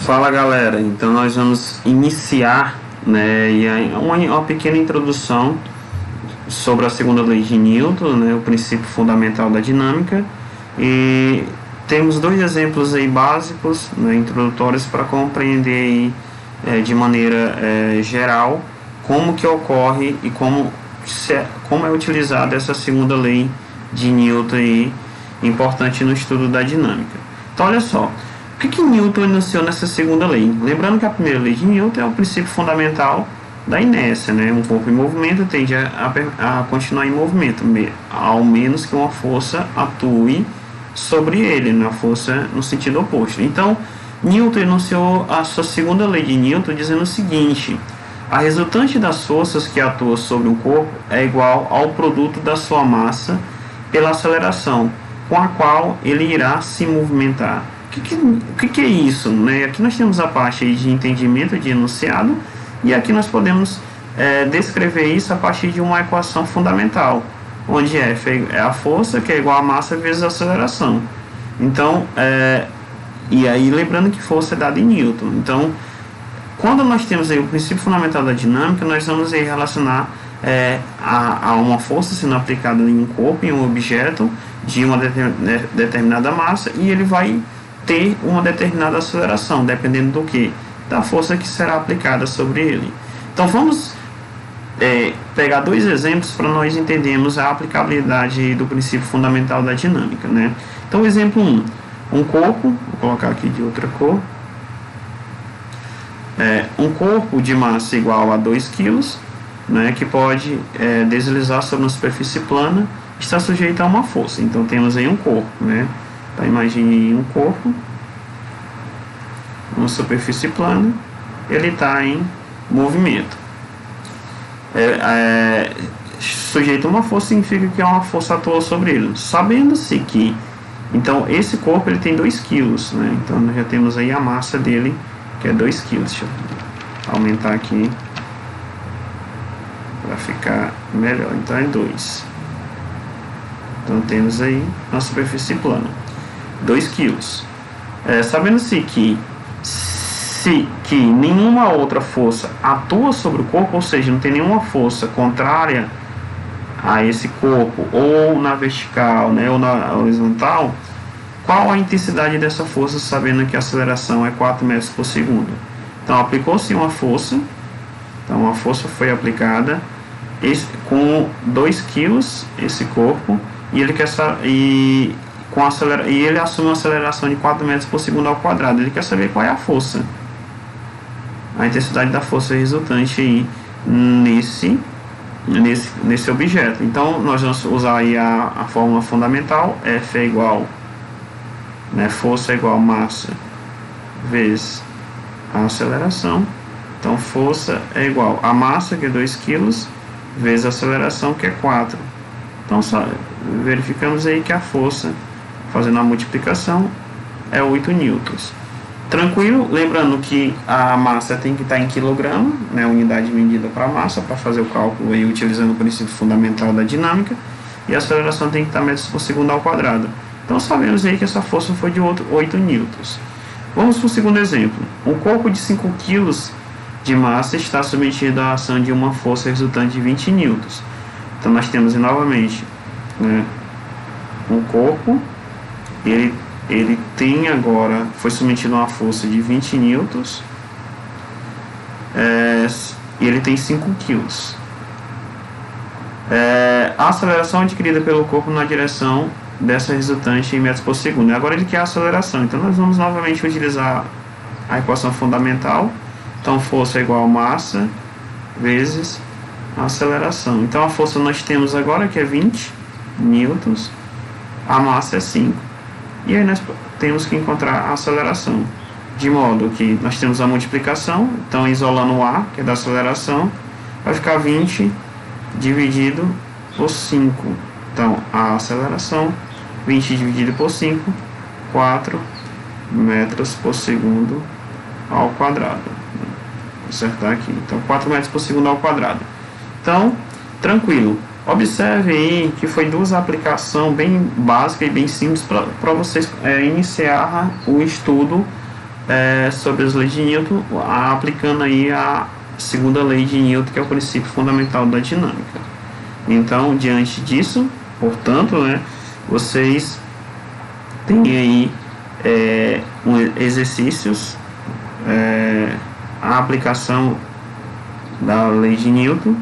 Fala galera, então nós vamos iniciar, né, e aí uma pequena introdução sobre a segunda lei de Newton, né, o princípio fundamental da dinâmica, e temos dois exemplos aí básicos, né, introdutórios para compreender aí, de maneira geral como que ocorre e como é utilizada essa segunda lei de Newton aí, importante no estudo da dinâmica. Então olha só, o que Newton enunciou nessa segunda lei? Lembrando que a primeira lei de Newton é o princípio fundamental da inércia, né? Um corpo em movimento tende a continuar em movimento, ao menos que uma força atue sobre ele, na força no sentido oposto. Então, Newton enunciou a sua segunda lei de Newton dizendo o seguinte: a resultante das forças que atuam sobre um corpo é igual ao produto da sua massa pela aceleração com a qual ele irá se movimentar. O que é isso? Né? Aqui nós temos a parte de entendimento de enunciado, e aqui nós podemos descrever isso a partir de uma equação fundamental, onde F é a força, que é igual a massa vezes a aceleração. Então, e aí lembrando que força é dada em Newton. Então, quando nós temos aí o princípio fundamental da dinâmica, nós vamos aí relacionar a uma força sendo aplicada em um corpo, em um objeto de uma determinada massa, e ele vai ter uma determinada aceleração, dependendo do que? Da força que será aplicada sobre ele. Então vamos pegar dois exemplos para nós entendermos a aplicabilidade do princípio fundamental da dinâmica, né? Então exemplo 1, um corpo, vou colocar aqui de outra cor, um corpo de massa igual a 2 kg, né, que pode deslizar sobre uma superfície plana, está sujeito a uma força. Então temos aí um corpo, né? Então, imagine um corpo, uma superfície plana, ele está em movimento. Sujeito a uma força significa que uma força atua sobre ele. Sabendo-se que, então, esse corpo ele tem 2 kg, né? Então, nós já temos aí a massa dele, que é 2 kg. Deixa eu aumentar aqui para ficar melhor. Então, é 2. Então, temos aí uma superfície plana. 2 kg. Sabendo-se que nenhuma outra força atua sobre o corpo, ou seja, não tem nenhuma força contrária a esse corpo, ou na vertical, né, ou na horizontal, qual a intensidade dessa força, sabendo que a aceleração é 4 metros por segundo? Então, aplicou-se uma força, então uma força foi aplicada com 2 kg, esse corpo, e ele quer e ele assume uma aceleração de 4 metros por segundo ao quadrado. Ele quer saber qual é a força, a intensidade da força resultante aí nesse objeto. Então nós vamos usar aí a fórmula fundamental. F é igual, né, força é igual a massa vezes a aceleração. Então força é igual a massa, que é 2 kg, vezes a aceleração, que é 4. Então só verificamos aí que a força, fazendo a multiplicação, é 8 newtons. Tranquilo? Lembrando que a massa tem que estar em quilograma, né, unidade medida para massa, para fazer o cálculo aí utilizando o princípio fundamental da dinâmica, e a aceleração tem que estar metros por segundo ao quadrado. Então sabemos aí que essa força foi de 8 newtons. Vamos para o segundo exemplo. Um corpo de 5 kg de massa está submetido à ação de uma força resultante de 20 newtons. Então nós temos novamente, né, um corpo, ele tem agora, foi submetido a uma força de 20 newtons, e ele tem 5 kg. A aceleração adquirida pelo corpo na direção dessa resultante em metros por segundo. Agora ele quer a aceleração, então nós vamos novamente utilizar a equação fundamental. Então força é igual a massa vezes a aceleração. Então a força nós temos agora que é 20 newtons, a massa é 5, e aí nós temos que encontrar a aceleração, de modo que nós temos a multiplicação. Então isolando o A, que é da aceleração, vai ficar 20 dividido por 5. Então a aceleração, 20 dividido por 5, 4 metros por segundo ao quadrado. Vou acertar aqui. Então 4 metros por segundo ao quadrado. Então, tranquilo. Observe aí que foi duas aplicações bem básicas e bem simples para vocês iniciar o estudo sobre as leis de Newton, aplicando aí a segunda lei de Newton, que é o princípio fundamental da dinâmica. Então, diante disso, portanto, né, vocês têm aí exercícios, a aplicação da lei de Newton,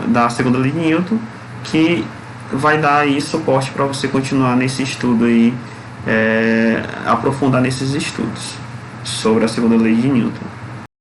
da segunda lei de Newton, que vai dar aí suporte para você continuar nesse estudo aí, aprofundar nesses estudos sobre a segunda lei de Newton.